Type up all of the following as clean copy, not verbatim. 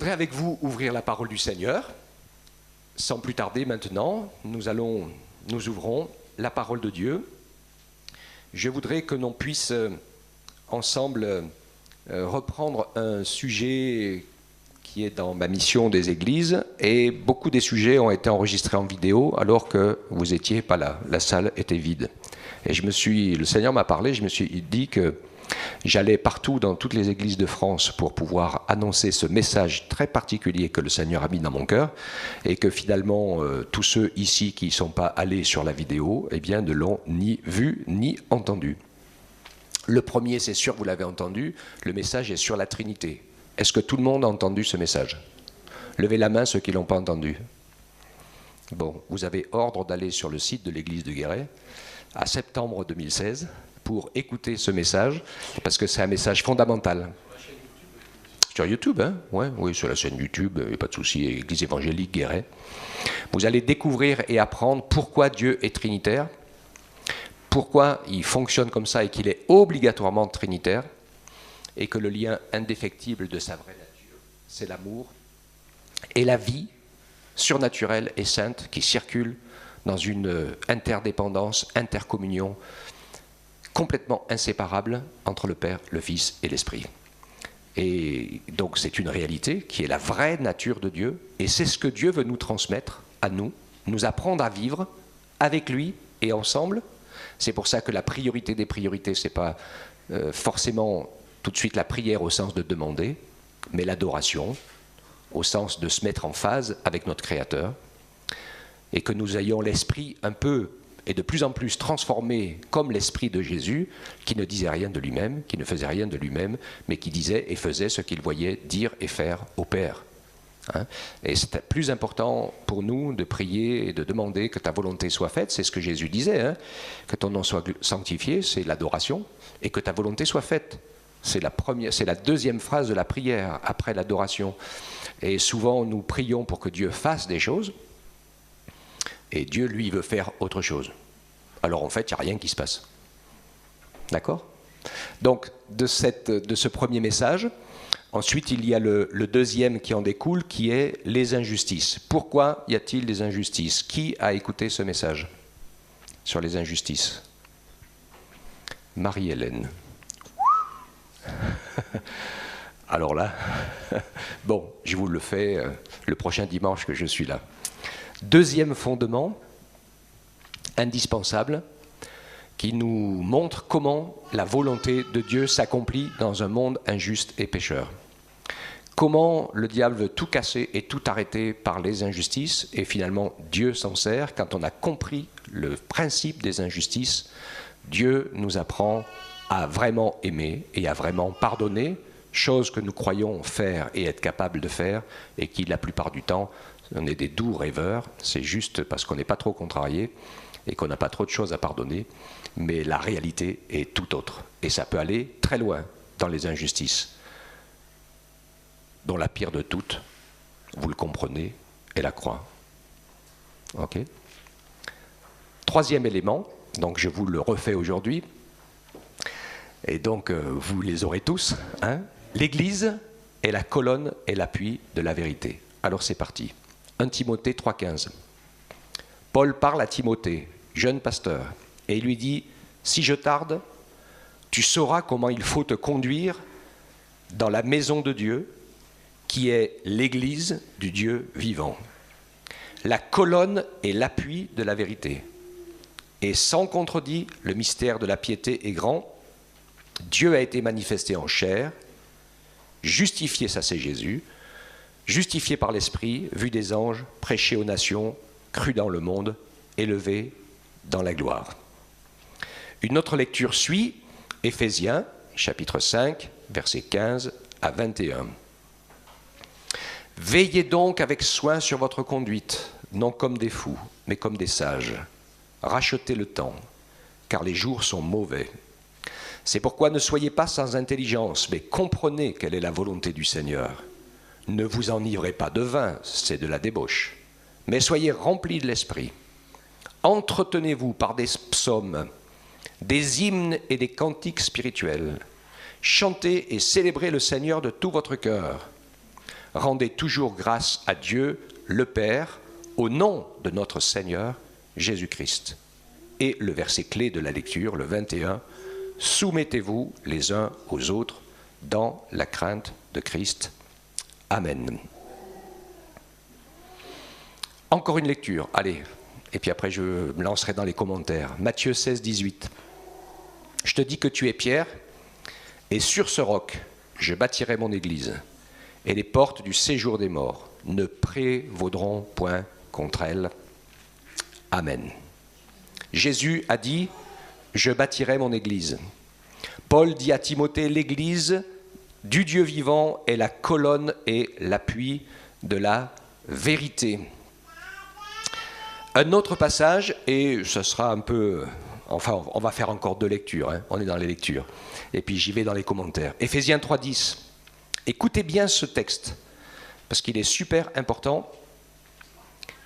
voudrais avec vous ouvrir la parole du Seigneur. Sans plus tarder maintenant, nous ouvrons la parole de Dieu. Je voudrais que l'on puisse ensemble reprendre un sujet qui est dans ma mission des églises, et beaucoup des sujets ont été enregistrés en vidéo alors que vous n'étiez pas là, la salle était vide. Et le Seigneur m'a parlé, je me suis dit que j'allais partout dans toutes les églises de France pour pouvoir annoncer ce message très particulier que le Seigneur a mis dans mon cœur, et que finalement tous ceux ici qui ne sont pas allés sur la vidéo, eh bien, ne l'ont ni vu ni entendu. Le premier, c'est sûr, vous l'avez entendu, le message est sur la Trinité. Est-ce que tout le monde a entendu ce message? Levez la main ceux qui ne l'ont pas entendu. Bon, vous avez ordre d'aller sur le site de l'église de Guéret à septembre 2016 pour écouter ce message, parce que c'est un message fondamental. Sur YouTube, hein? Ouais, oui, sur la chaîne YouTube, il n'y a pas de souci, Église évangélique Guéret. Vous allez découvrir et apprendre pourquoi Dieu est trinitaire, pourquoi il fonctionne comme ça et qu'il est obligatoirement trinitaire, et que le lien indéfectible de sa vraie nature, c'est l'amour et la vie surnaturelle et sainte qui circule dans une interdépendance, intercommunion complètement inséparable entre le Père, le Fils et l'Esprit. Et donc c'est une réalité qui est la vraie nature de Dieu, et c'est ce que Dieu veut nous transmettre à nous apprendre à vivre avec lui et ensemble. C'est pour ça que la priorité des priorités, ce n'est pas forcément tout de suite la prière au sens de demander, mais l'adoration au sens de se mettre en phase avec notre Créateur, et que nous ayons l'esprit un peu et de plus en plus transformé comme l'esprit de Jésus, qui ne disait rien de lui-même, qui ne faisait rien de lui-même, mais qui disait et faisait ce qu'il voyait dire et faire au Père. Hein? Et c'est plus important pour nous de prier et de demander que ta volonté soit faite, c'est ce que Jésus disait, hein? Que ton nom soit sanctifié, c'est l'adoration, et que ta volonté soit faite. C'est la deuxième phrase de la prière après l'adoration. Et souvent nous prions pour que Dieu fasse des choses, et Dieu, lui, veut faire autre chose. Alors en fait, il n'y a rien qui se passe. D'accord? Donc, de ce premier message, ensuite, il y a le deuxième qui en découle, qui est les injustices. Pourquoi y a-t-il des injustices? Qui a écouté ce message sur les injustices? Marie-Hélène. Alors là, bon, je vous le fais le prochain dimanche que je suis là. Deuxième fondement, indispensable, qui nous montre comment la volonté de Dieu s'accomplit dans un monde injuste et pécheur. Comment le diable veut tout casser et tout arrêter par les injustices, et finalement Dieu s'en sert. Quand on a compris le principe des injustices, Dieu nous apprend à vraiment aimer et à vraiment pardonner, chose que nous croyons faire et être capables de faire, et qui la plupart du temps, on est des doux rêveurs, c'est juste parce qu'on n'est pas trop contrarié et qu'on n'a pas trop de choses à pardonner, mais la réalité est tout autre. Et ça peut aller très loin dans les injustices, dont la pire de toutes, vous le comprenez, est la croix. Ok ? Troisième élément, donc je vous le refais aujourd'hui, et donc vous les aurez tous, hein ? L'Église est la colonne et l'appui de la vérité. Alors c'est parti. 1 Timothée 3,15. Paul parle à Timothée, jeune pasteur, et il lui dit « Si je tarde, tu sauras comment il faut te conduire dans la maison de Dieu, qui est l'Église du Dieu vivant. La colonne est l'appui de la vérité. Et sans contredit, le mystère de la piété est grand. Dieu a été manifesté en chair, justifié, ça c'est Jésus, justifié par l'Esprit, vu des anges, prêché aux nations, cru dans le monde, élevé dans la gloire. » Une autre lecture suit, Éphésiens, chapitre 5, versets 15 à 21. « Veillez donc avec soin sur votre conduite, non comme des fous, mais comme des sages. Rachetez le temps, car les jours sont mauvais. C'est pourquoi ne soyez pas sans intelligence, mais comprenez quelle est la volonté du Seigneur. Ne vous enivrez pas de vin, c'est de la débauche, mais soyez remplis de l'esprit. Entretenez-vous par des psaumes, des hymnes et des cantiques spirituels. Chantez et célébrez le Seigneur de tout votre cœur. rendez toujours grâce à Dieu, le Père, au nom de notre Seigneur Jésus-Christ. Et le verset clé de la lecture, le 21, soumettez-vous les uns aux autres dans la crainte de Christ. Amen. Encore une lecture, allez, et puis après je me lancerai dans les commentaires. Matthieu 16, 18. Je te dis que tu es Pierre, et sur ce roc, je bâtirai mon église, et les portes du séjour des morts ne prévaudront point contre elle. Amen. Jésus a dit, je bâtirai mon église. Paul dit à Timothée, l'église du Dieu vivant est la colonne et l'appui de la vérité. Un autre passage, et ce sera un peu... Enfin, on va faire encore 2 lectures, hein, on est dans les lectures. Et puis j'y vais dans les commentaires. Éphésiens 3,10. Écoutez bien ce texte, parce qu'il est super important.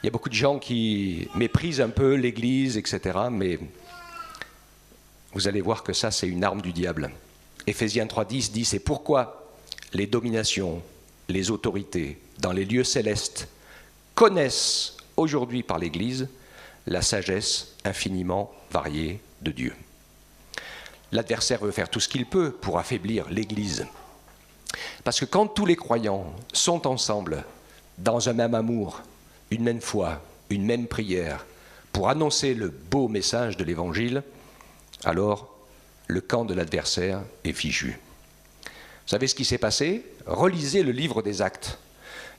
Il y a beaucoup de gens qui méprisent un peu l'Église, etc. Mais vous allez voir que ça, c'est une arme du diable. Éphésiens 3,10 dit, c'est pourquoi les dominations, les autorités dans les lieux célestes connaissent aujourd'hui par l'Église la sagesse infiniment variée de Dieu. L'adversaire veut faire tout ce qu'il peut pour affaiblir l'Église. Parce que quand tous les croyants sont ensemble, dans un même amour, une même foi, une même prière, pour annoncer le beau message de l'Évangile, alors le camp de l'adversaire est fichu. Vous savez ce qui s'est passé ? Relisez le livre des Actes,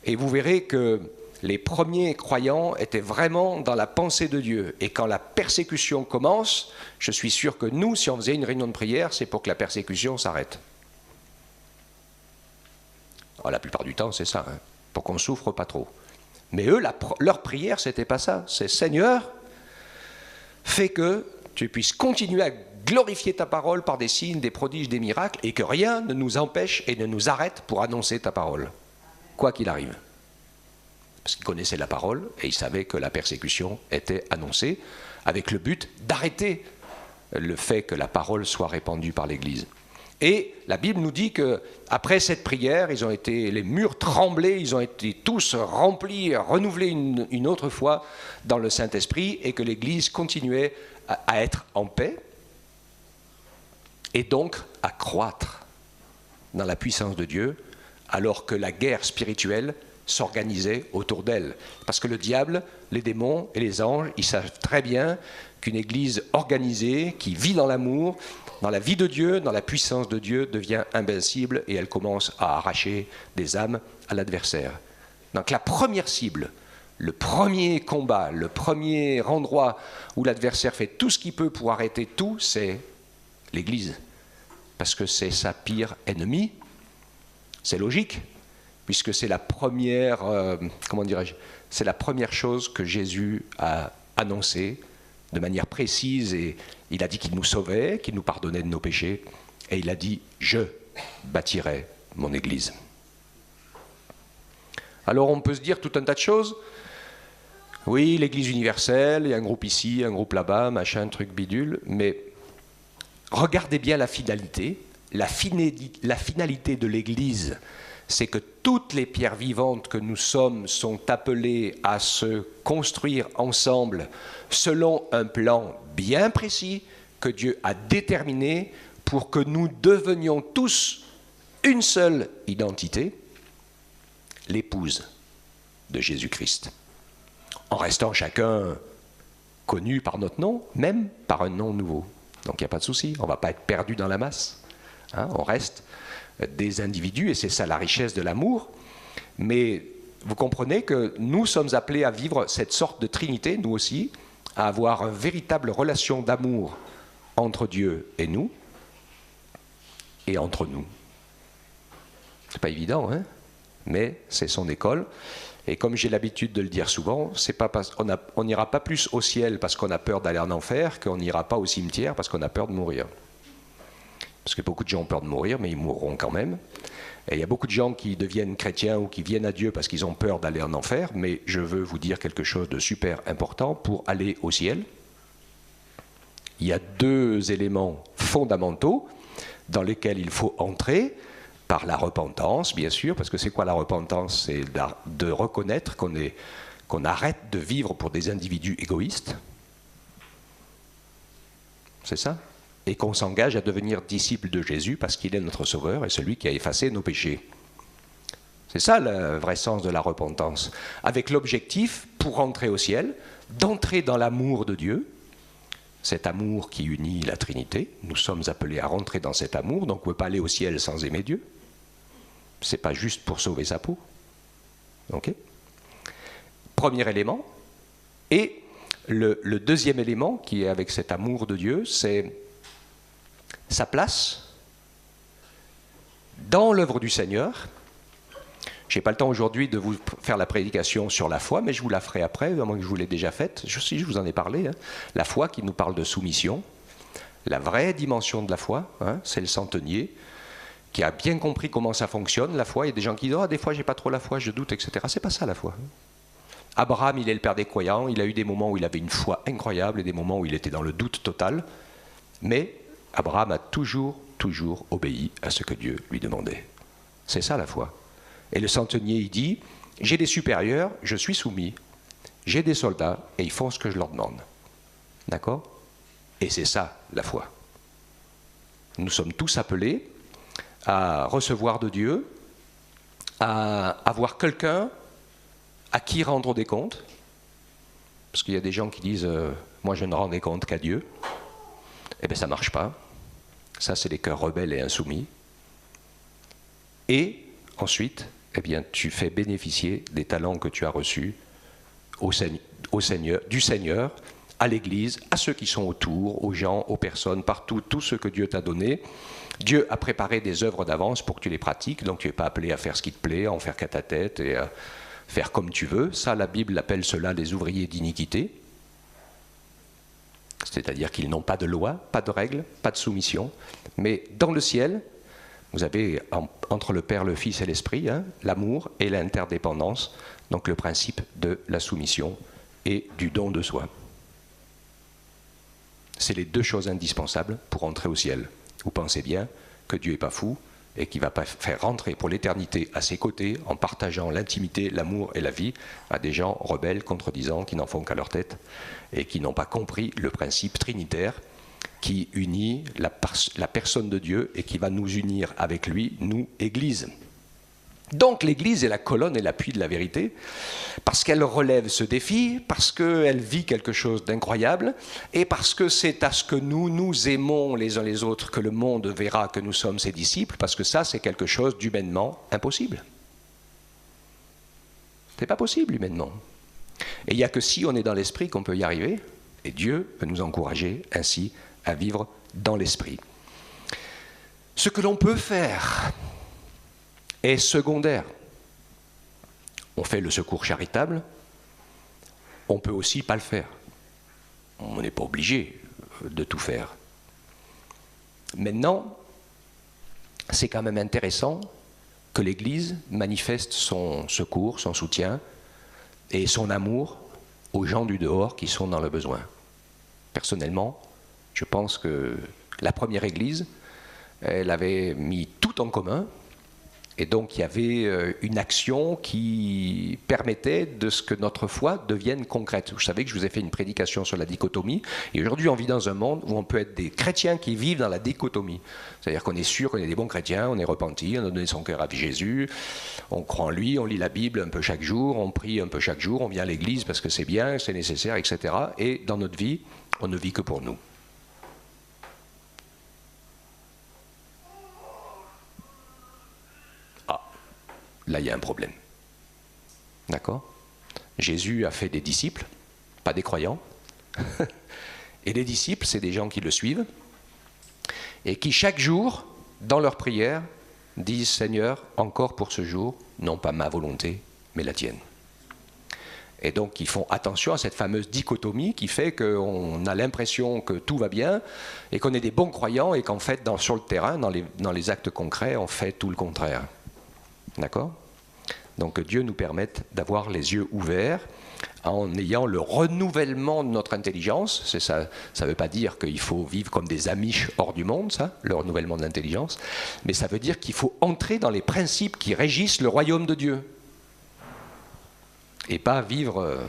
et vous verrez que les premiers croyants étaient vraiment dans la pensée de Dieu. Et quand la persécution commence, je suis sûr que nous, si on faisait une réunion de prière, c'est pour que la persécution s'arrête. Alors, la plupart du temps, c'est ça, hein, pour qu'on ne souffre pas trop. Mais eux, leur prière, c'était pas ça. C'est Seigneur, fais que tu puisses continuer à glorifier ta parole par des signes, des prodiges, des miracles, et que rien ne nous empêche et ne nous arrête pour annoncer ta parole, quoi qu'il arrive. Parce qu'ils connaissaient la parole et ils savaient que la persécution était annoncée avec le but d'arrêter le fait que la parole soit répandue par l'Église. Et la Bible nous dit qu'après cette prière, les murs tremblaient, ils ont été tous remplis, renouvelés une autre fois dans le Saint-Esprit et que l'Église continuait à être en paix et donc à croître dans la puissance de Dieu alors que la guerre spirituelle s'organiser autour d'elle. Parce que le diable, les démons et les anges, ils savent très bien qu'une église organisée, qui vit dans l'amour, dans la vie de Dieu, dans la puissance de Dieu, devient invincible et elle commence à arracher des âmes à l'adversaire. Donc la première cible, le premier combat, le premier endroit où l'adversaire fait tout ce qu'il peut pour arrêter tout, c'est l'église. Parce que c'est sa pire ennemie. C'est logique. Puisque c'est la première, c'est la première chose que Jésus a annoncée de manière précise, et il a dit qu'il nous sauvait, qu'il nous pardonnait de nos péchés, et il a dit « Je bâtirai mon Église ». Alors on peut se dire tout un tas de choses. Oui, l'Église universelle, il y a un groupe ici, un groupe là-bas, machin, truc bidule, mais regardez bien la finalité. La finalité de l'Église, c'est que toutes les pierres vivantes que nous sommes sont appelées à se construire ensemble selon un plan bien précis que Dieu a déterminé pour que nous devenions tous une seule identité, l'épouse de Jésus-Christ. En restant chacun connu par notre nom, même par un nom nouveau. Donc il n'y a pas de souci, on ne va pas être perdu dans la masse. Hein, on reste des individus, et c'est ça la richesse de l'amour. Mais vous comprenez que nous sommes appelés à vivre cette sorte de trinité, nous aussi, à avoir une véritable relation d'amour entre Dieu et nous, et entre nous. C'est pas évident, hein, mais c'est son école. Et comme j'ai l'habitude de le dire souvent, c'est pas on n'ira pas plus au ciel parce qu'on a peur d'aller en enfer qu'on n'ira pas au cimetière parce qu'on a peur de mourir. Parce que beaucoup de gens ont peur de mourir, mais ils mourront quand même. Et il y a beaucoup de gens qui deviennent chrétiens ou qui viennent à Dieu parce qu'ils ont peur d'aller en enfer, mais je veux vous dire quelque chose de super important pour aller au ciel. Il y a 2 éléments fondamentaux dans lesquels il faut entrer par la repentance, bien sûr, parce que c'est quoi la repentance? C'est de reconnaître qu'on arrête de vivre pour des individus égoïstes. C'est ça? Et qu'on s'engage à devenir disciple de Jésus parce qu'il est notre Sauveur et celui qui a effacé nos péchés. C'est ça le vrai sens de la repentance. Avec l'objectif, pour rentrer au ciel, d'entrer dans l'amour de Dieu, cet amour qui unit la Trinité. Nous sommes appelés à rentrer dans cet amour, donc on ne peut pas aller au ciel sans aimer Dieu. Ce n'est pas juste pour sauver sa peau. Okay? Premier élément. Et le deuxième élément, qui est avec cet amour de Dieu, c'est sa place dans l'œuvre du Seigneur. Je n'ai pas le temps aujourd'hui de vous faire la prédication sur la foi, mais je vous la ferai après, à moins que je vous l'ai déjà faite. Je vous en ai parlé. La foi qui nous parle de soumission. La vraie dimension de la foi, c'est le centenier qui a bien compris comment ça fonctionne, la foi. Il y a des gens qui disent « Ah, des fois, j'ai pas trop la foi, je doute, etc. » C'est pas ça, la foi. Abraham, il est le père des croyants. Il a eu des moments où il avait une foi incroyable et des moments où il était dans le doute total. Mais Abraham a toujours obéi à ce que Dieu lui demandait. C'est ça, la foi. Et le centenier, il dit, j'ai des supérieurs, je suis soumis. J'ai des soldats, et ils font ce que je leur demande. D'accord? Et c'est ça, la foi. Nous sommes tous appelés à recevoir de Dieu, à avoir quelqu'un à qui rendre des comptes. Parce qu'il y a des gens qui disent, moi je ne rends des comptes qu'à Dieu. Eh bien, ça ne marche pas. Ça, c'est les cœurs rebelles et insoumis. Et ensuite, eh bien, tu fais bénéficier des talents que tu as reçus du Seigneur, à l'Église, à ceux qui sont autour, aux gens, aux personnes, partout, tout ce que Dieu t'a donné. Dieu a préparé des œuvres d'avance pour que tu les pratiques, donc tu n'es pas appelé à faire ce qui te plaît, à en faire qu'à ta tête et à faire comme tu veux. Ça, la Bible appelle cela les ouvriers d'iniquité. C'est-à-dire qu'ils n'ont pas de loi, pas de règles, pas de soumission. Mais dans le ciel, vous avez entre le Père, le Fils et l'Esprit, l'amour et l'interdépendance, donc le principe de la soumission et du don de soi. C'est les deux choses indispensables pour entrer au ciel. Vous pensez bien que Dieu n'est pas fou et qu'il ne va pas faire rentrer pour l'éternité à ses côtés, en partageant l'intimité, l'amour et la vie, à des gens rebelles, contredisants, qui n'en font qu'à leur tête et qui n'ont pas compris le principe trinitaire qui unit la personne de Dieu et qui va nous unir avec lui, nous, Église. Donc l'Église est la colonne et l'appui de la vérité, parce qu'elle relève ce défi, parce qu'elle vit quelque chose d'incroyable, et parce que c'est à ce que nous aimons les uns les autres que le monde verra que nous sommes ses disciples, parce que ça, c'est quelque chose d'humainement impossible. C'est pas possible humainement. Et il n'y a que si on est dans l'esprit qu'on peut y arriver, et Dieu peut nous encourager ainsi à vivre dans l'esprit. Ce que l'on peut faire est secondaire. On fait le secours charitable, on peut aussi pas le faire. On n'est pas obligé de tout faire. Maintenant, c'est quand même intéressant que l'Église manifeste son secours, son soutien et son amour aux gens du dehors qui sont dans le besoin. Personnellement, je pense que la première Église, elle avait mis tout en commun, et donc il y avait une action qui permettait de ce que notre foi devienne concrète. Vous savez que je vous ai fait une prédication sur la dichotomie, et aujourd'hui on vit dans un monde où on peut être des chrétiens qui vivent dans la dichotomie. C'est-à-dire qu'on est sûr qu'on est des bons chrétiens, on est repentis, on a donné son cœur à Jésus, on croit en lui, on lit la Bible un peu chaque jour, on prie un peu chaque jour, on vient à l'église parce que c'est bien, c'est nécessaire, etc. Et dans notre vie, on ne vit que pour nous. Là, il y a un problème. D'accord? Jésus a fait des disciples, pas des croyants. Et les disciples, c'est des gens qui le suivent et qui, chaque jour, dans leur prière, disent « Seigneur, encore pour ce jour, non pas ma volonté, mais la tienne ». Et donc, ils font attention à cette fameuse dichotomie qui fait qu'on a l'impression que tout va bien et qu'on est des bons croyants et qu'en fait, sur le terrain, dans les actes concrets, on fait tout le contraire. D'accord? Donc que Dieu nous permette d'avoir les yeux ouverts en ayant le renouvellement de notre intelligence. C'est ça ne veut pas dire qu'il faut vivre comme des Amish hors du monde, ça, le renouvellement de l'intelligence, mais ça veut dire qu'il faut entrer dans les principes qui régissent le royaume de Dieu. Et pas vivre,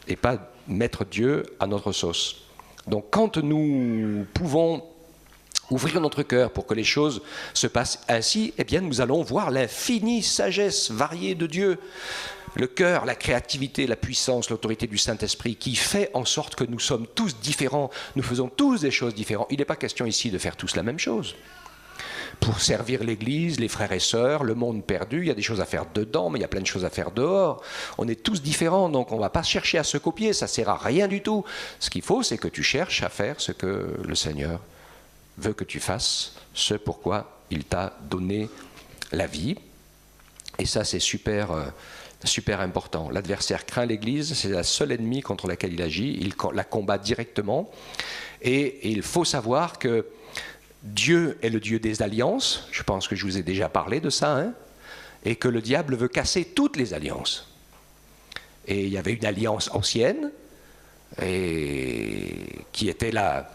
et pas mettre Dieu à notre sauce. Donc quand nous pouvons ouvrir notre cœur pour que les choses se passent ainsi, eh bien nous allons voir l'infinie sagesse variée de Dieu. Le cœur, la créativité, la puissance, l'autorité du Saint-Esprit qui fait en sorte que nous sommes tous différents, nous faisons tous des choses différentes. Il n'est pas question ici de faire tous la même chose. Pour servir l'Église, les frères et sœurs, le monde perdu, il y a des choses à faire dedans, mais il y a plein de choses à faire dehors. On est tous différents, donc on ne va pas chercher à se copier, ça ne sert à rien du tout. Ce qu'il faut, c'est que tu cherches à faire ce que le Seigneur veut que tu fasses, ce pourquoi il t'a donné la vie. Et ça, c'est super important. L'adversaire craint l'Église, c'est la seule ennemie contre laquelle il agit, il la combat directement. Et il faut savoir que Dieu est le Dieu des alliances, je pense que je vous ai déjà parlé de ça, hein, et que le diable veut casser toutes les alliances. Et il y avait une alliance ancienne, et qui était la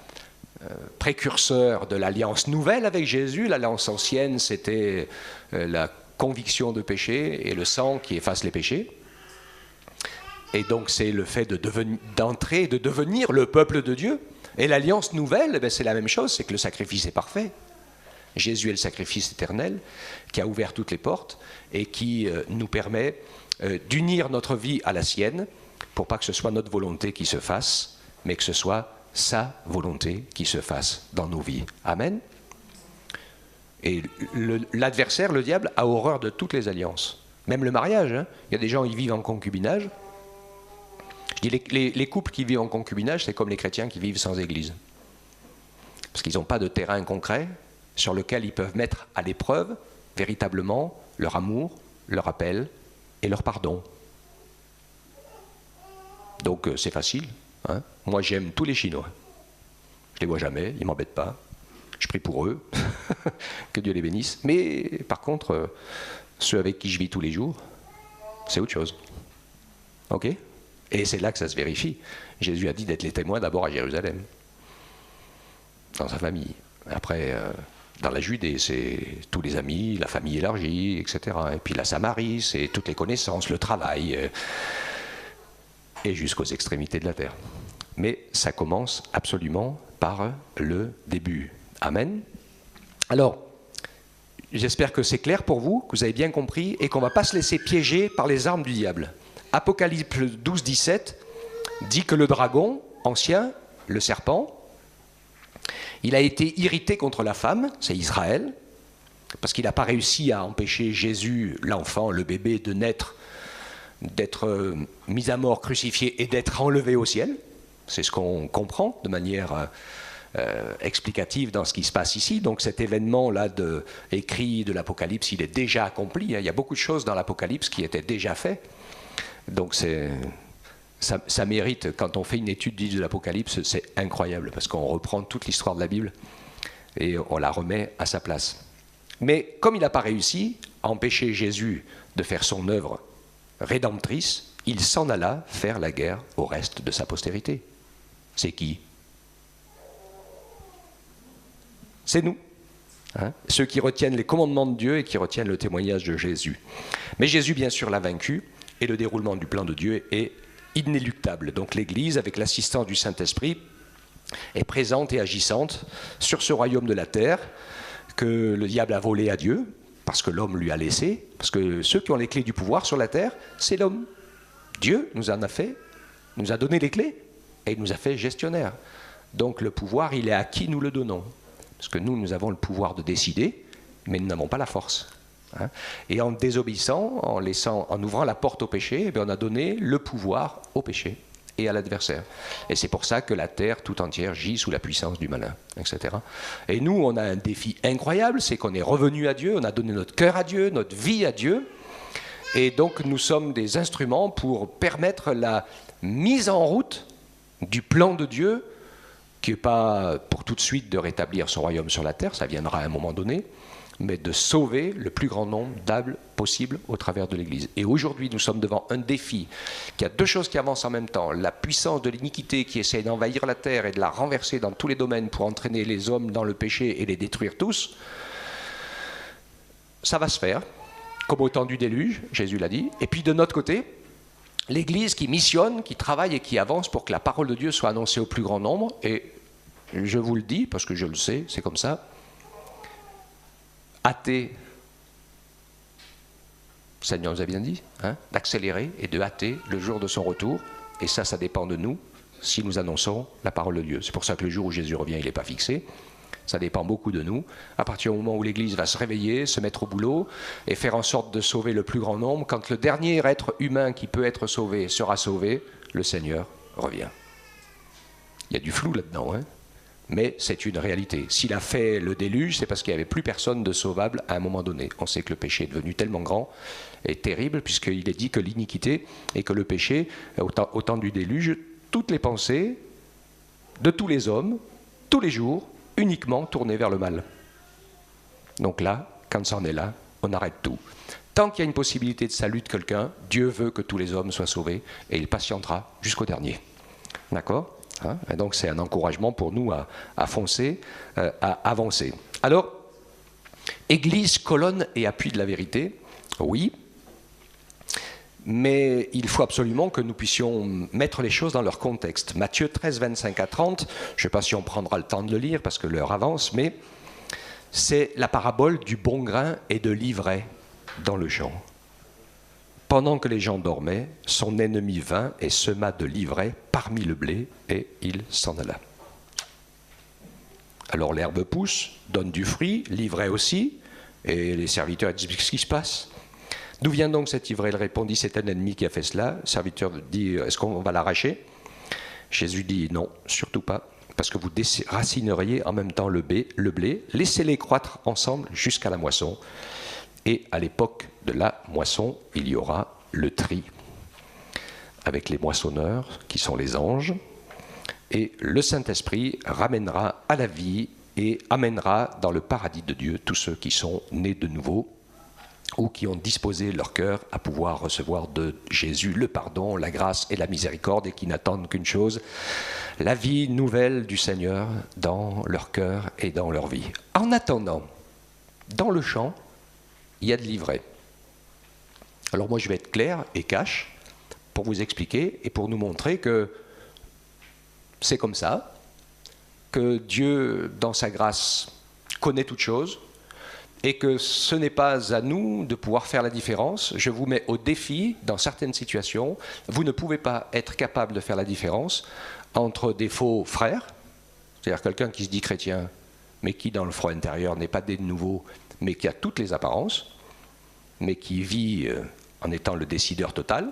précurseur de l'alliance nouvelle avec Jésus. L'alliance ancienne, c'était la conviction de péché et le sang qui efface les péchés. Et donc c'est le fait d'entrer, de devenir le peuple de Dieu. Et l'alliance nouvelle, c'est la même chose, c'est que le sacrifice est parfait. Jésus est le sacrifice éternel qui a ouvert toutes les portes et qui nous permet d'unir notre vie à la sienne pour pas que ce soit notre volonté qui se fasse, mais que ce soit sa volonté qui se fasse dans nos vies. Amen. Et l'adversaire, le diable, a horreur de toutes les alliances. Même le mariage, hein. Il y a des gens qui vivent en concubinage. Je dis les couples qui vivent en concubinage, c'est comme les chrétiens qui vivent sans église. Parce qu'ils n'ont pas de terrain concret sur lequel ils peuvent mettre à l'épreuve véritablement leur amour, leur appel et leur pardon. Donc c'est facile. Hein. Moi j'aime tous les Chinois. Je les vois jamais, ils ne m'embêtent pas. Je prie pour eux, que Dieu les bénisse. Mais par contre, ceux avec qui je vis tous les jours, c'est autre chose. Ok ? Et c'est là que ça se vérifie. Jésus a dit d'être les témoins d'abord à Jérusalem, dans sa famille. Après, dans la Judée, c'est tous les amis, la famille élargie, etc. Et puis la Samarie, c'est toutes les connaissances, le travail, et jusqu'aux extrémités de la terre. Mais ça commence absolument par le début. Amen. Alors, j'espère que c'est clair pour vous, que vous avez bien compris, et qu'on ne va pas se laisser piéger par les armes du diable. Apocalypse 12, 17 dit que le dragon ancien, le serpent, il a été irrité contre la femme, c'est Israël, parce qu'il n'a pas réussi à empêcher Jésus, l'enfant, le bébé, de naître, d'être mis à mort, crucifié et d'être enlevé au ciel. C'est ce qu'on comprend de manière explicative dans ce qui se passe ici. Donc cet événement-là écrit de l'Apocalypse, il est déjà accompli. Il y a beaucoup de choses dans l'Apocalypse qui étaient déjà faites. Donc ça mérite, quand on fait une étude de l'Apocalypse, c'est incroyable, parce qu'on reprend toute l'histoire de la Bible et on la remet à sa place. Mais comme il n'a pas réussi à empêcher Jésus de faire son œuvre rédemptrice, il s'en alla faire la guerre au reste de sa postérité. C'est qui ? C'est nous. Hein, ceux qui retiennent les commandements de Dieu et qui retiennent le témoignage de Jésus. Mais Jésus, bien sûr, l'a vaincu. Et le déroulement du plan de Dieu est inéluctable. Donc l'Église, avec l'assistance du Saint-Esprit, est présente et agissante sur ce royaume de la terre que le diable a volé à Dieu, parce que l'homme lui a laissé, parce que ceux qui ont les clés du pouvoir sur la terre, c'est l'homme. Dieu nous en a fait, nous a donné les clés, et il nous a fait gestionnaires. Donc le pouvoir, il est à qui nous le donnons. Parce que nous avons le pouvoir de décider, mais nous n'avons pas la force. Et en désobéissant, en ouvrant la porte au péché, on a donné le pouvoir au péché et à l'adversaire. Et c'est pour ça que la terre tout entière gît sous la puissance du malin, etc. Et nous, on a un défi incroyable, c'est qu'on est revenu à Dieu, on a donné notre cœur à Dieu, notre vie à Dieu. Et donc nous sommes des instruments pour permettre la mise en route du plan de Dieu, qui n'est pas pour tout de suite de rétablir son royaume sur la terre, ça viendra à un moment donné, mais de sauver le plus grand nombre d'âmes possible au travers de l'Église. Et aujourd'hui, nous sommes devant un défi qui a deux choses qui avancent en même temps. La puissance de l'iniquité qui essaie d'envahir la terre et de la renverser dans tous les domaines pour entraîner les hommes dans le péché et les détruire tous. Ça va se faire, comme au temps du déluge, Jésus l'a dit. Et puis de notre côté, l'Église qui missionne, qui travaille et qui avance pour que la parole de Dieu soit annoncée au plus grand nombre. Et je vous le dis, parce que je le sais, c'est comme ça. Hâter, le Seigneur nous a bien dit, d'accélérer et de hâter le jour de son retour. Et ça dépend de nous, si nous annonçons la parole de Dieu. C'est pour ça que le jour où Jésus revient, il n'est pas fixé. Ça dépend beaucoup de nous. À partir du moment où l'Église va se réveiller, se mettre au boulot et faire en sorte de sauver le plus grand nombre, quand le dernier être humain qui peut être sauvé sera sauvé, le Seigneur revient. Il y a du flou là-dedans, mais c'est une réalité. S'il a fait le déluge, c'est parce qu'il n'y avait plus personne de sauvable à un moment donné. On sait que le péché est devenu tellement grand et terrible, puisqu'il est dit que l'iniquité et que le péché, au temps du déluge, toutes les pensées de tous les hommes, tous les jours, uniquement tournées vers le mal. Donc là, quand ça en est là, on arrête tout. Tant qu'il y a une possibilité de salut de quelqu'un, Dieu veut que tous les hommes soient sauvés et il patientera jusqu'au dernier. D'accord ? Et donc c'est un encouragement pour nous à foncer, à avancer. Alors, Église, colonne et appui de la vérité, oui, mais il faut absolument que nous puissions mettre les choses dans leur contexte. Matthieu 13, 25 à 30, je ne sais pas si on prendra le temps de le lire parce que l'heure avance, mais c'est la parabole du bon grain et de l'ivraie dans le champ. Pendant que les gens dormaient, son ennemi vint et sema de l'ivraie parmi le blé, et il s'en alla. Alors l'herbe pousse, donne du fruit, l'ivraie aussi, et les serviteurs disent « Qu'est-ce qui se passe ?» D'où vient donc cette ivraie? Il répondit, c'est un ennemi qui a fait cela. Le serviteur dit, est-ce qu'on va l'arracher? Jésus dit, non, surtout pas, parce que vous déracineriez en même temps le blé, laissez-les croître ensemble jusqu'à la moisson. Et à l'époque de la moisson, il y aura le tri, avec les moissonneurs, qui sont les anges, et le Saint-Esprit ramènera à la vie et amènera dans le paradis de Dieu tous ceux qui sont nés de nouveau, ou qui ont disposé leur cœur à pouvoir recevoir de Jésus le pardon, la grâce et la miséricorde, et qui n'attendent qu'une chose, la vie nouvelle du Seigneur dans leur cœur et dans leur vie. En attendant, dans le champ, il y a de l'ivraie. Alors moi je vais être clair et cash pour vous expliquer et pour nous montrer que c'est comme ça, que Dieu, dans sa grâce, connaît toutes choses, et que ce n'est pas à nous de pouvoir faire la différence. Je vous mets au défi, dans certaines situations, vous ne pouvez pas être capable de faire la différence entre des faux frères, c'est-à-dire quelqu'un qui se dit chrétien, mais qui dans le froid intérieur n'est pas né de nouveau, mais qui a toutes les apparences, mais qui vit en étant le décideur total,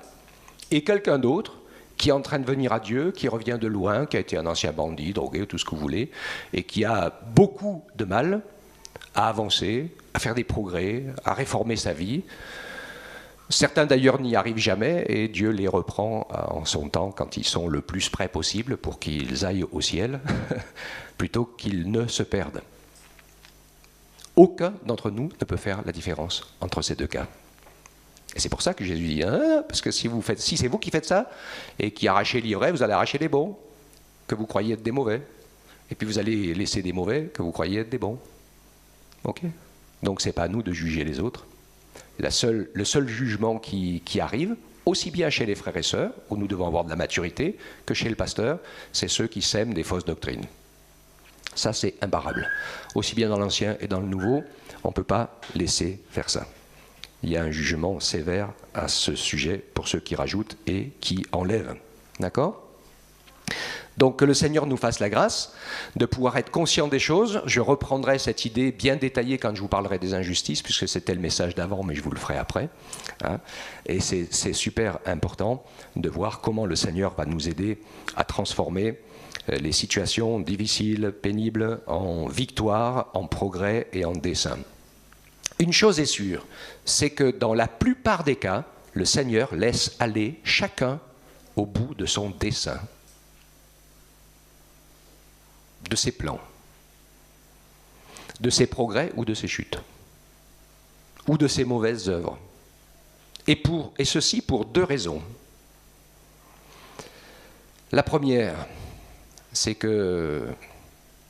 et quelqu'un d'autre qui est en train de venir à Dieu, qui revient de loin, qui a été un ancien bandit, drogué, tout ce que vous voulez, et qui a beaucoup de mal à avancer, à faire des progrès, à réformer sa vie. Certains d'ailleurs n'y arrivent jamais et Dieu les reprend en son temps quand ils sont le plus près possible pour qu'ils aillent au ciel plutôt qu'ils ne se perdent. Aucun d'entre nous ne peut faire la différence entre ces deux cas. Et c'est pour ça que Jésus dit, parce que si c'est vous qui faites ça et qui arrachez l'ivraie, vous allez arracher les bons que vous croyez être des mauvais. Et puis vous allez laisser des mauvais que vous croyez être des bons. Ok ? Donc ce n'est pas à nous de juger les autres. Le seul jugement qui arrive, aussi bien chez les frères et sœurs, où nous devons avoir de la maturité, que chez le pasteur, c'est ceux qui sèment des fausses doctrines. Ça, c'est imparable. Aussi bien dans l'Ancien et dans le Nouveau, on ne peut pas laisser faire ça. Il y a un jugement sévère à ce sujet pour ceux qui rajoutent et qui enlèvent. D'accord ? Donc que le Seigneur nous fasse la grâce de pouvoir être conscient des choses. Je reprendrai cette idée bien détaillée quand je vous parlerai des injustices, puisque c'était le message d'avant, mais je vous le ferai après. Et c'est super important de voir comment le Seigneur va nous aider à transformer les situations difficiles, pénibles, en victoire, en progrès et en dessein. Une chose est sûre, c'est que dans la plupart des cas, le Seigneur laisse aller chacun au bout de son dessein, de ses plans, de ses progrès ou de ses chutes, ou de ses mauvaises œuvres. Et ceci pour deux raisons. La première, c'est que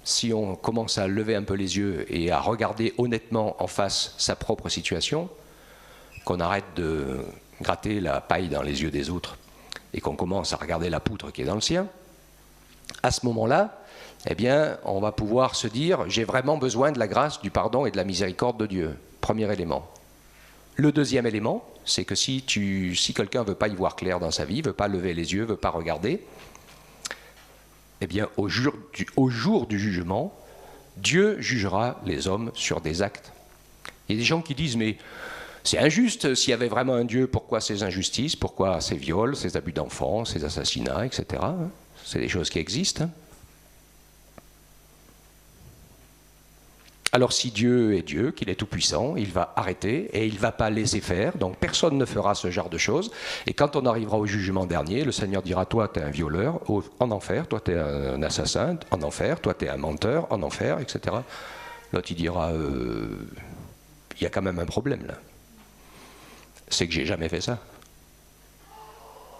si on commence à lever un peu les yeux et à regarder honnêtement en face sa propre situation, qu'on arrête de gratter la paille dans les yeux des autres et qu'on commence à regarder la poutre qui est dans le sien, à ce moment-là, eh bien, on va pouvoir se dire « j'ai vraiment besoin de la grâce, du pardon et de la miséricorde de Dieu ». Premier élément. Le deuxième élément, c'est que si quelqu'un ne veut pas y voir clair dans sa vie, ne veut pas lever les yeux, ne veut pas regarder, eh bien, au jour du jugement, Dieu jugera les hommes sur des actes. Il y a des gens qui disent « mais c'est injuste, s'il y avait vraiment un Dieu, pourquoi ces injustices, pourquoi ces viols, ces abus d'enfants, ces assassinats, etc. » C'est des choses qui existent. Alors si Dieu est Dieu, qu'il est tout-puissant, il va arrêter et il ne va pas laisser faire. Donc personne ne fera ce genre de choses. Et quand on arrivera au jugement dernier, le Seigneur dira « toi, tu es un violeur en enfer, toi, tu es un assassin en enfer, toi, tu es un menteur en enfer, etc. » L'autre, il dira « il y a quand même un problème là. C'est que j'ai jamais fait ça. »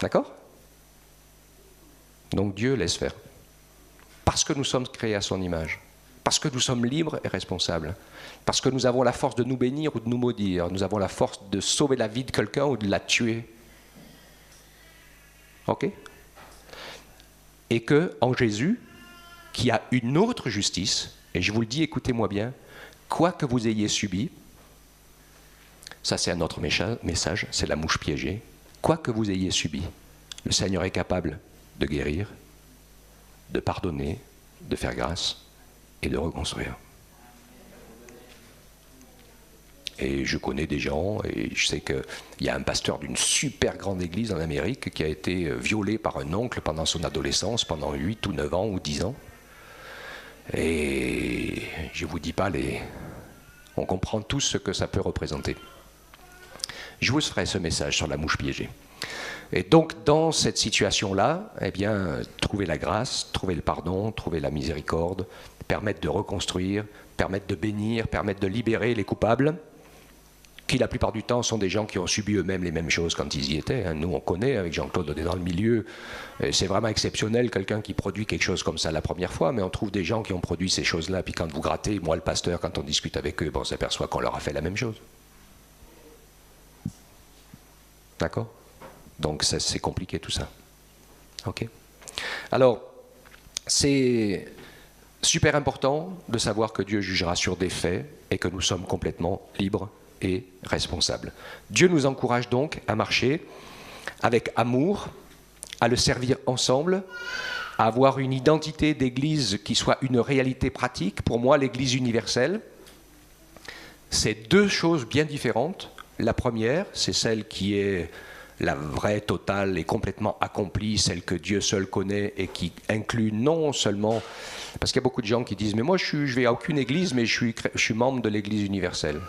D'accord ? Donc Dieu laisse faire. Parce que nous sommes créés à son image. Parce que nous sommes libres et responsables. Parce que nous avons la force de nous bénir ou de nous maudire. Nous avons la force de sauver la vie de quelqu'un ou de la tuer. Ok ? Et que, en Jésus, qui a une autre justice, et je vous le dis, écoutez-moi bien, quoi que vous ayez subi, ça c'est un autre message, c'est la mouche piégée, quoi que vous ayez subi, le Seigneur est capable de guérir, de pardonner, de faire grâce, et de reconstruire. Et je connais des gens, et je sais qu'il y a un pasteur d'une super grande église en Amérique qui a été violé par un oncle pendant son adolescence, pendant 8 ou 9 ans ou 10 ans. Et je ne vous dis pas, on comprend tous ce que ça peut représenter. Je vous ferai ce message sur la mouche piégée. Et donc, dans cette situation-là, eh bien, trouver la grâce, trouver le pardon, trouver la miséricorde, permettre de reconstruire, permettre de bénir, permettre de libérer les coupables, qui la plupart du temps sont des gens qui ont subi eux-mêmes les mêmes choses quand ils y étaient. Nous, on connaît, avec Jean-Claude, on est dans le milieu, c'est vraiment exceptionnel, quelqu'un qui produit quelque chose comme ça la première fois, mais on trouve des gens qui ont produit ces choses-là, puis quand vous grattez, moi le pasteur, quand on discute avec eux, on s'aperçoit qu'on leur a fait la même chose. D'accord ? Donc c'est compliqué tout ça. Ok ? Alors, c'est super important de savoir que Dieu jugera sur des faits et que nous sommes complètement libres et responsables. Dieu nous encourage donc à marcher avec amour, à le servir ensemble, à avoir une identité d'église qui soit une réalité pratique. Pour moi, l'église universelle, c'est deux choses bien différentes. La première, c'est celle qui est la vraie, totale et complètement accomplie, celle que Dieu seul connaît et qui inclut non seulement... Parce qu'il y a beaucoup de gens qui disent « Mais moi, je vais à aucune église, mais je suis membre de l'église universelle. »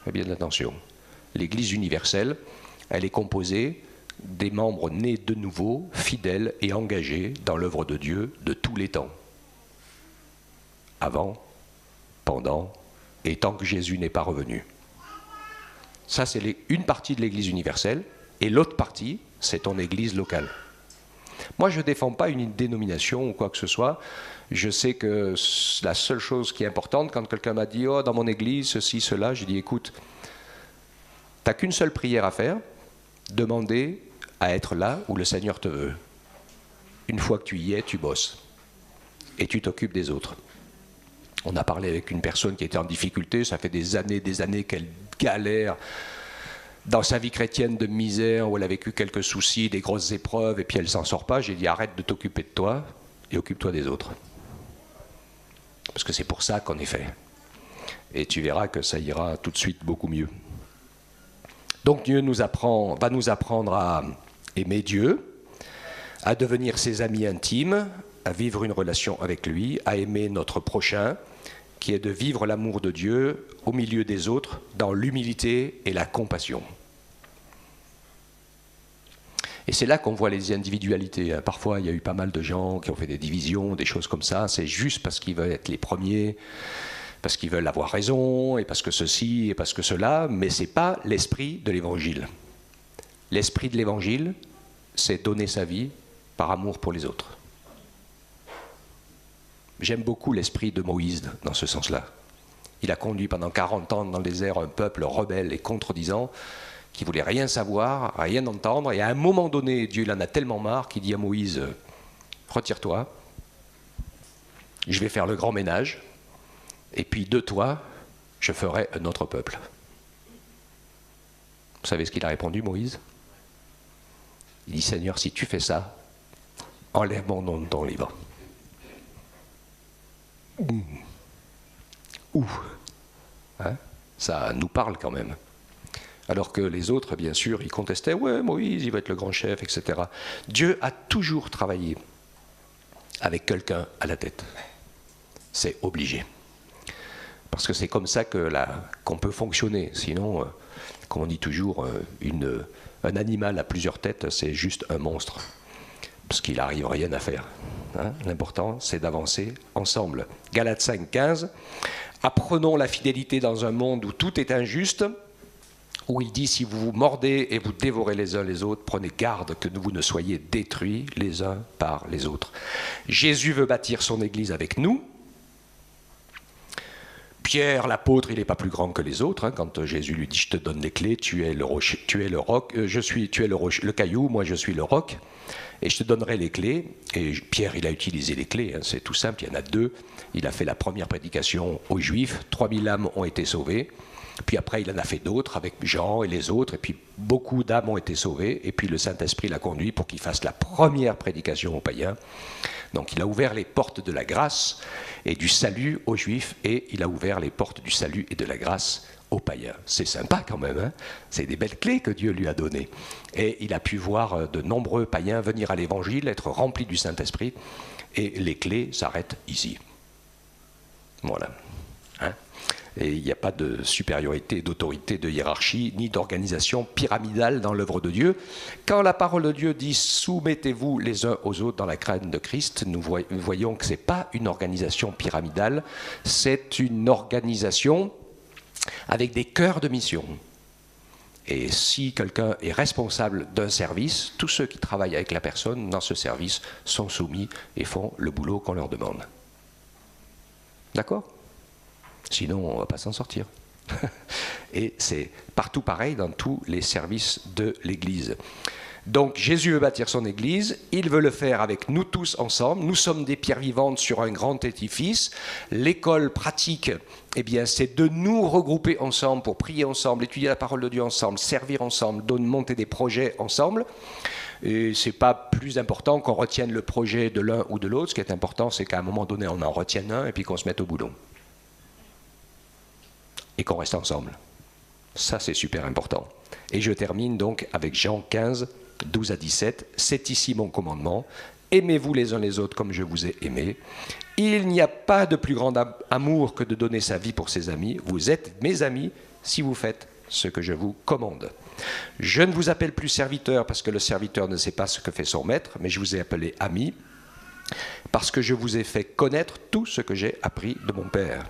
Faites bien attention. L'église universelle, elle est composée des membres nés de nouveau, fidèles et engagés dans l'œuvre de Dieu de tous les temps. Avant, pendant et tant que Jésus n'est pas revenu. Ça, c'est une partie de l'Église universelle, et l'autre partie, c'est ton Église locale. Moi, je ne défends pas une dénomination ou quoi que ce soit. Je sais que la seule chose qui est importante, quand quelqu'un m'a dit « Oh, dans mon Église, ceci, cela », j'ai dit « Écoute, tu n'as qu'une seule prière à faire, demander à être là où le Seigneur te veut. Une fois que tu y es, tu bosses, et tu t'occupes des autres. » On a parlé avec une personne qui était en difficulté, ça fait des années qu'elle galère dans sa vie chrétienne de misère, où elle a vécu quelques soucis, des grosses épreuves, et puis elle ne s'en sort pas. J'ai dit arrête de t'occuper de toi et occupe-toi des autres. Parce que c'est pour ça qu'on est fait. Et tu verras que ça ira tout de suite beaucoup mieux. Donc Dieu va nous apprendre à aimer Dieu, à devenir ses amis intimes, à vivre une relation avec lui, à aimer notre prochain, qui est de vivre l'amour de Dieu au milieu des autres, dans l'humilité et la compassion. Et c'est là qu'on voit les individualités. Parfois, il y a eu pas mal de gens qui ont fait des divisions, des choses comme ça. C'est juste parce qu'ils veulent être les premiers, parce qu'ils veulent avoir raison, et parce que ceci, et parce que cela, mais ce n'est pas l'esprit de l'Évangile. L'esprit de l'Évangile, c'est donner sa vie par amour pour les autres. J'aime beaucoup l'esprit de Moïse dans ce sens-là. Il a conduit pendant 40 ans dans le désert un peuple rebelle et contredisant qui ne voulait rien savoir, rien entendre. Et à un moment donné, Dieu il en a tellement marre qu'il dit à Moïse, retire-toi, je vais faire le grand ménage, et puis de toi, je ferai un autre peuple. Vous savez ce qu'il a répondu, Moïse? Il dit, Seigneur, si tu fais ça, enlève mon nom de ton livre. Hein? Ça nous parle quand même. Alors que les autres, bien sûr, ils contestaient, ouais, Moïse, il va être le grand chef, etc. Dieu a toujours travaillé avec quelqu'un à la tête. C'est obligé. Parce que c'est comme ça qu'on peut fonctionner. Sinon, comme on dit toujours, un animal à plusieurs têtes, c'est juste un monstre. Parce qu'il n'arrive rien à faire. Hein? L'important, c'est d'avancer ensemble. Galates 5, 15. Apprenons la fidélité dans un monde où tout est injuste, où il dit, si vous vous mordez et vous dévorez les uns les autres, prenez garde que vous ne soyez détruits les uns par les autres. Jésus veut bâtir son Église avec nous. Pierre, l'apôtre, il n'est pas plus grand que les autres. Hein, quand Jésus lui dit, je te donne les clés, tu es le rocher, tu es le roc, tu es le caillou, moi je suis le roc, et je te donnerai les clés. Et Pierre, il a utilisé les clés, hein, c'est tout simple, il y en a 2. Il a fait la première prédication aux Juifs, 3000 âmes ont été sauvées. Puis après, il en a fait d'autres avec Jean et les autres, et puis beaucoup d'âmes ont été sauvées, et puis le Saint-Esprit l'a conduit pour qu'il fasse la première prédication aux païens. Donc il a ouvert les portes de la grâce et du salut aux Juifs, et il a ouvert les portes du salut et de la grâce aux païens. C'est sympa quand même, hein? C'est des belles clés que Dieu lui a données. Et il a pu voir de nombreux païens venir à l'Évangile, être remplis du Saint-Esprit, et les clés s'arrêtent ici. Voilà. Hein? Et il n'y a pas de supériorité, d'autorité, de hiérarchie, ni d'organisation pyramidale dans l'œuvre de Dieu. Quand la parole de Dieu dit « soumettez-vous les uns aux autres dans la crainte de Christ », nous voyons que ce n'est pas une organisation pyramidale, c'est une organisation avec des cœurs de mission. Et si quelqu'un est responsable d'un service, tous ceux qui travaillent avec la personne dans ce service sont soumis et font le boulot qu'on leur demande. D'accord ? Sinon, on ne va pas s'en sortir. Et c'est partout pareil dans tous les services de l'Église. Donc Jésus veut bâtir son Église, il veut le faire avec nous tous ensemble. Nous sommes des pierres vivantes sur un grand édifice. L'école pratique, eh bien, c'est de nous regrouper ensemble pour prier ensemble, étudier la parole de Dieu ensemble, servir ensemble, monter des projets ensemble. Et ce n'est pas plus important qu'on retienne le projet de l'un ou de l'autre. Ce qui est important, c'est qu'à un moment donné, on en retienne un et puis qu'on se mette au boulot. Et qu'on reste ensemble. Ça, c'est super important. Et je termine donc avec Jean 15, 12 à 17. C'est ici mon commandement. Aimez-vous les uns les autres comme je vous ai aimés. Il n'y a pas de plus grand amour que de donner sa vie pour ses amis. Vous êtes mes amis si vous faites ce que je vous commande. Je ne vous appelle plus serviteur parce que le serviteur ne sait pas ce que fait son maître, mais je vous ai appelé ami parce que je vous ai fait connaître tout ce que j'ai appris de mon Père.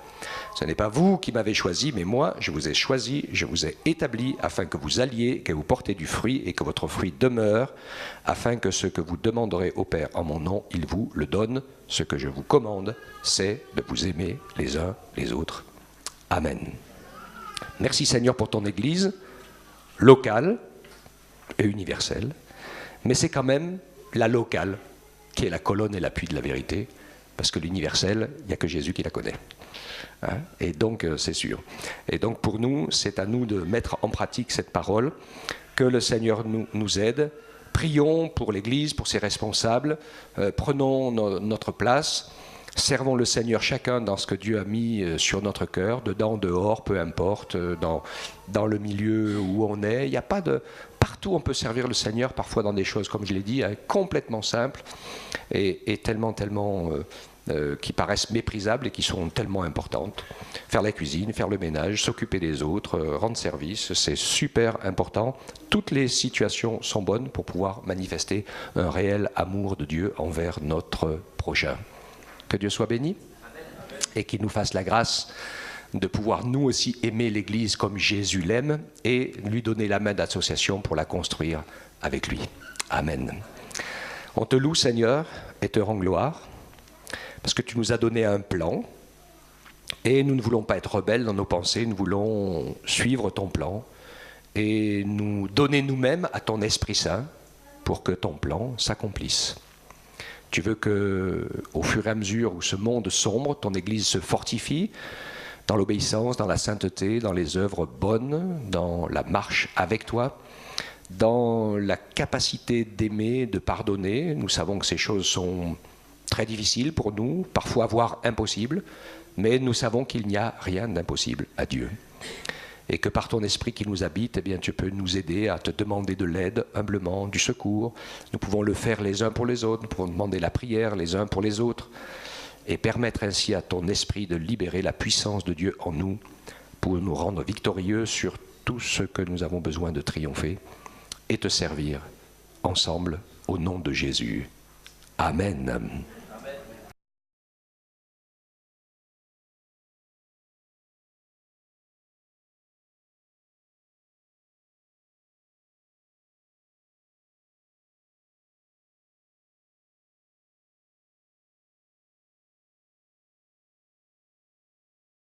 Ce n'est pas vous qui m'avez choisi, mais moi, je vous ai choisi, je vous ai établi afin que vous alliez, que vous portez du fruit et que votre fruit demeure, afin que ce que vous demanderez au Père en mon nom, il vous le donne. Ce que je vous commande, c'est de vous aimer les uns les autres. Amen. Merci Seigneur pour ton Église, locale et universelle, mais c'est quand même la locale qui est la colonne et l'appui de la vérité, parce que l'universel, il n'y a que Jésus qui la connaît. Hein? Et donc, c'est sûr. Et donc, pour nous, c'est à nous de mettre en pratique cette parole, que le Seigneur nous aide. Prions pour l'Église, pour ses responsables, prenons notre place, servons le Seigneur chacun dans ce que Dieu a mis sur notre cœur, dedans, dehors, peu importe, dans le milieu où on est. Il n'y a pas de... Partout on peut servir le Seigneur, parfois dans des choses, comme je l'ai dit, hein, complètement simples et tellement qui paraissent méprisables et qui sont tellement importantes. Faire la cuisine, faire le ménage, s'occuper des autres, rendre service, c'est super important. Toutes les situations sont bonnes pour pouvoir manifester un réel amour de Dieu envers notre prochain. Que Dieu soit béni et qu'il nous fasse la grâce de pouvoir nous aussi aimer l'Église comme Jésus l'aime et lui donner la main d'association pour la construire avec lui. Amen. On te loue, Seigneur, et te rend gloire, parce que tu nous as donné un plan, et nous ne voulons pas être rebelles dans nos pensées, nous voulons suivre ton plan, et nous donner nous-mêmes à ton Esprit Saint, pour que ton plan s'accomplisse. Tu veux que, au fur et à mesure où ce monde sombre, ton Église se fortifie, dans l'obéissance, dans la sainteté, dans les œuvres bonnes, dans la marche avec toi, dans la capacité d'aimer, de pardonner. Nous savons que ces choses sont très difficiles pour nous, parfois voire impossibles, mais nous savons qu'il n'y a rien d'impossible à Dieu. Et que par ton esprit qui nous habite, eh bien, tu peux nous aider à te demander de l'aide humblement, du secours. Nous pouvons le faire les uns pour les autres, nous pouvons demander la prière les uns pour les autres, et permettre ainsi à ton esprit de libérer la puissance de Dieu en nous pour nous rendre victorieux sur tout ce que nous avons besoin de triompher et te servir ensemble au nom de Jésus. Amen.